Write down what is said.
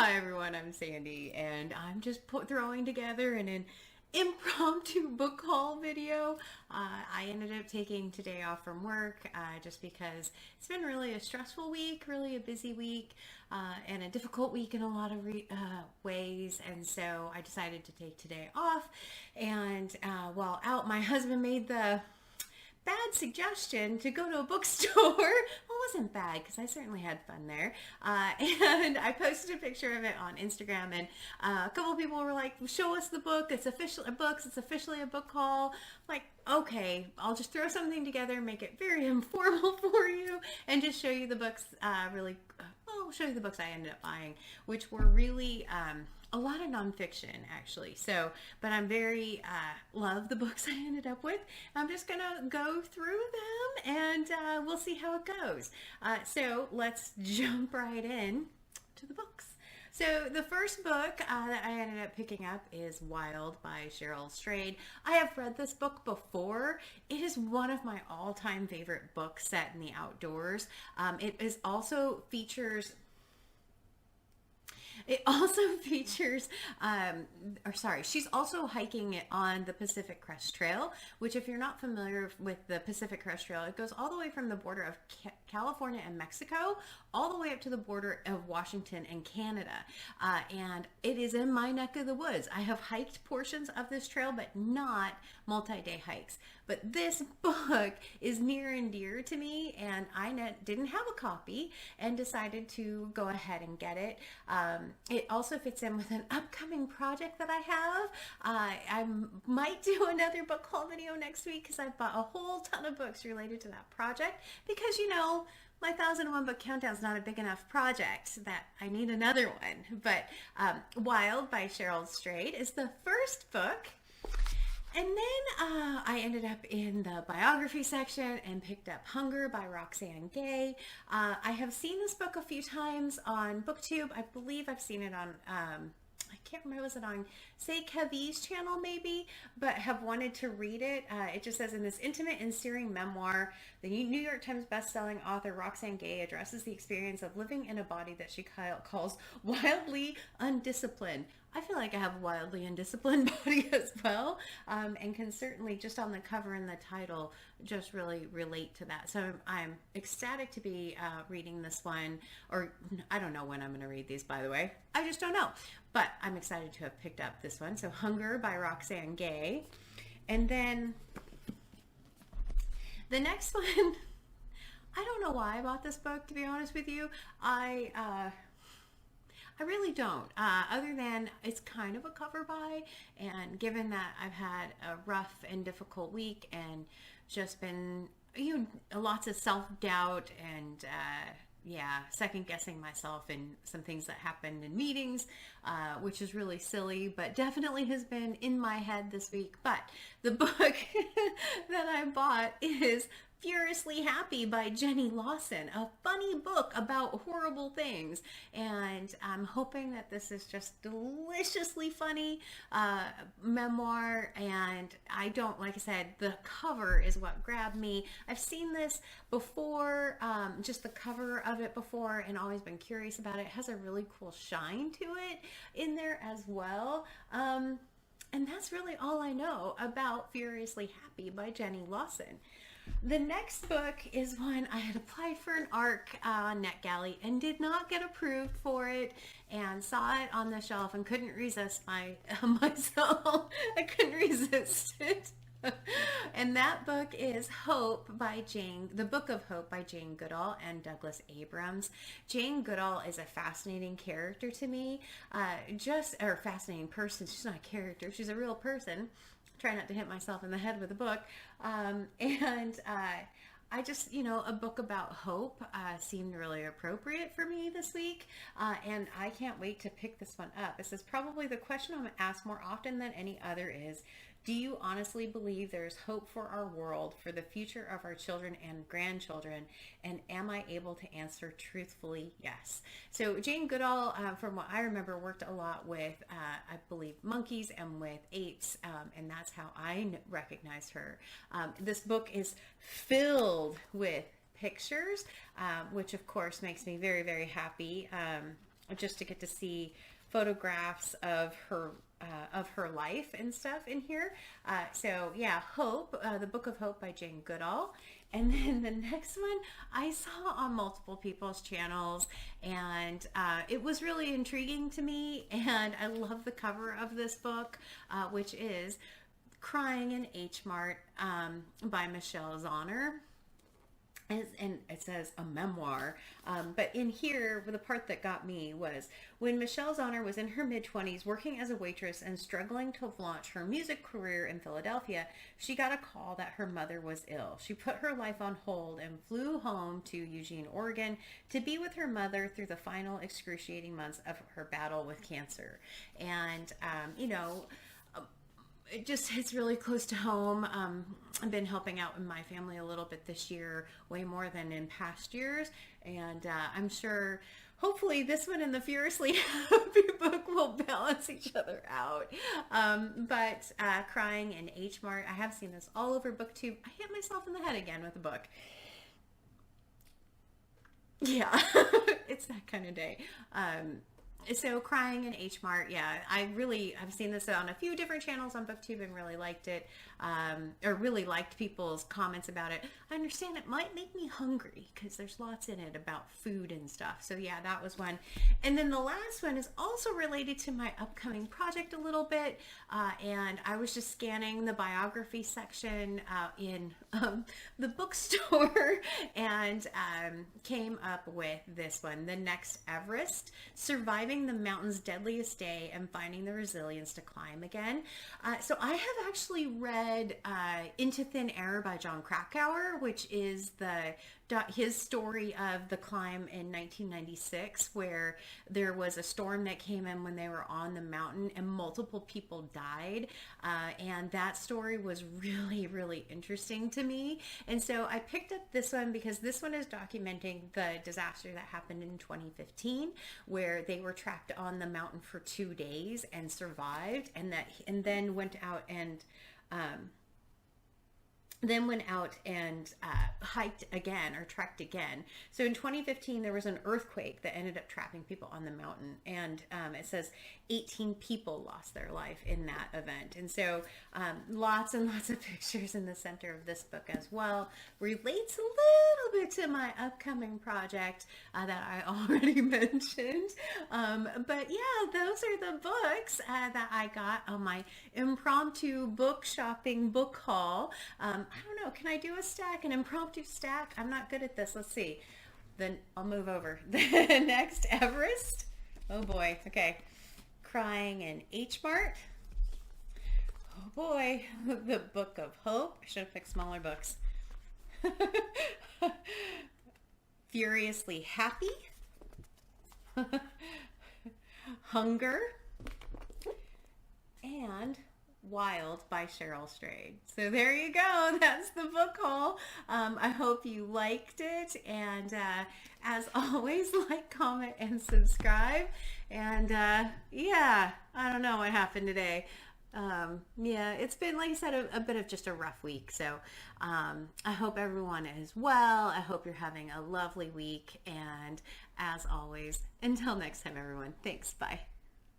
Hi everyone, I'm Sandy, and I'm just throwing together an impromptu book haul video. I ended up taking today off from work just because it's been really a stressful week, really a busy week, and a difficult week in a lot of ways. And so I decided to take today off. And while out, my husband made the bad suggestion to go to a bookstore. Well, it wasn't bad because I certainly had fun there. And I posted a picture of it on Instagram, and a couple of people were like, show us the book. It's officially a book. It's officially a book haul. I'm like, okay, I'll just throw something together, make it very informal for you, and just show you the books I'll show you the books I ended up buying, which were really a lot of nonfiction actually. So, but I'm very love the books I ended up with. I'm just gonna go through them and we'll see how it goes. So let's jump right in to the books. So the first book that I ended up picking up is Wild by Cheryl Strayed. I have read this book before. It is one of my all-time favorite books set in the outdoors. It also features, she's also hiking it on the Pacific Crest Trail, which if you're not familiar with the Pacific Crest Trail, it goes all the way from the border of California and Mexico, all the way up to the border of Washington and Canada. And it is in my neck of the woods. I have hiked portions of this trail, but not multi-day hikes. But this book is near and dear to me, and I didn't have a copy and decided to go ahead and get it. It also fits in with an upcoming project that I have. I might do another book haul video next week because I've bought a whole ton of books related to that project, because you know, my 1001 book countdown is not a big enough project that I need another one. But Wild by Cheryl Strayed is the first book. And then I ended up in the biography section and picked up Hunger by Roxane Gay. I have seen this book a few times on BookTube. I believe I've seen it on, I can't remember, was it on Say Kavi's channel maybe, but have wanted to read it. It just says, in this intimate and searing memoir, the New York Times bestselling author Roxane Gay addresses the experience of living in a body that she calls wildly undisciplined. I feel like I have a wildly undisciplined body as well, and can certainly, just on the cover and the title, just really relate to that. So I'm ecstatic to be reading this one, or I don't know when I'm going to read these, by the way. I just don't know, but I'm excited to have picked up this one. So Hunger by Roxane Gay. And then the next one, I don't know why I bought this book, to be honest with you. I really don't, other than it's kind of a cover buy, and given that I've had a rough and difficult week and just been, lots of self-doubt and second guessing myself in some things that happened in meetings, which is really silly, but definitely has been in my head this week. But the book that I bought is Furiously Happy by Jenny Lawson, a funny book about horrible things, and I'm hoping that this is just deliciously funny memoir. And I don't, like I said, the cover is what grabbed me. I've seen this before, just the cover of it before, and always been curious about it. It has a really cool shine to it in there as well. And that's really all I know about Furiously Happy by Jenny Lawson. The next book is one I had applied for an ARC on NetGalley and did not get approved for it, and saw it on the shelf and couldn't resist myself. I couldn't resist it. And that book is The Book of Hope by Jane Goodall and Douglas Abrams. Jane Goodall is a fascinating character to me, fascinating person. She's not a character, she's a real person. Try not to hit myself in the head with a book. I just, a book about hope seemed really appropriate for me this week, and I can't wait to pick this one up. This is probably the question I'm asked more often than any other is, do you honestly believe there's hope for our world, for the future of our children and grandchildren? And am I able to answer truthfully yes? So Jane Goodall, from what I remember, worked a lot with, I believe, monkeys and with apes, and that's how I recognized her. This book is filled with pictures, which of course makes me very, very happy. just to get to see photographs of her life and stuff in here. So yeah, Hope, the Book of Hope by Jane Goodall. And then the next one I saw on multiple people's channels, and it was really intriguing to me, and I love the cover of this book, which is Crying in Hmart by Michelle Zauner. And it says a memoir, but in here, the part that got me was when Michelle Zauner was in her mid-20s working as a waitress and struggling to launch her music career in Philadelphia, she got a call that her mother was ill. She put her life on hold and flew home to Eugene, Oregon to be with her mother through the final excruciating months of her battle with cancer. And, it just hits really close to home. I've been helping out in my family a little bit this year, way more than in past years. And I'm sure, hopefully, this one and the Furiously Happy book will balance each other out. But Crying in Hmart, I have seen this all over BookTube. I hit myself in the head again with a book. Yeah, it's that kind of day. So Crying in Hmart, yeah, I've seen this on a few different channels on BookTube and really liked it, or really liked people's comments about it. I understand it might make me hungry because there's lots in it about food and stuff. So yeah, that was one. And then the last one is also related to my upcoming project a little bit, and I was just scanning the biography section in the bookstore and came up with this one, The Next Everest, Surviving the Mountain's Deadliest Day and Finding the Resilience to Climb Again. So I have actually read Into Thin Air by Jon Krakauer, which is his story of the climb in 1996, where there was a storm that came in when they were on the mountain and multiple people died. And that story was really, really interesting to me. And so I picked up this one because this one is documenting the disaster that happened in 2015, where they were trapped on the mountain for 2 days and survived, and then went out and hiked again, or trekked again. So in 2015, there was an earthquake that ended up trapping people on the mountain. And it says 18 people lost their life in that event. And so lots and lots of pictures in the center of this book as well. Relates a little bit to my upcoming project that I already mentioned. But yeah, those are the books that I got on my impromptu book shopping book haul. I don't know, can I do a stack, an impromptu stack? I'm not good at this. Let's see. Then I'll move over. The Next Everest. Oh boy. Okay. Crying in Hmart. Oh boy. The Book of Hope. I should have picked smaller books. Furiously Happy. Hunger. And Wild by Cheryl Strayed. So there you go. That's the book haul. I hope you liked it. And as always, like, comment, and subscribe. And yeah, I don't know what happened today. Yeah, it's been, like I said, a bit of just a rough week. So I hope everyone is well. I hope you're having a lovely week. And as always, until next time, everyone, thanks. Bye.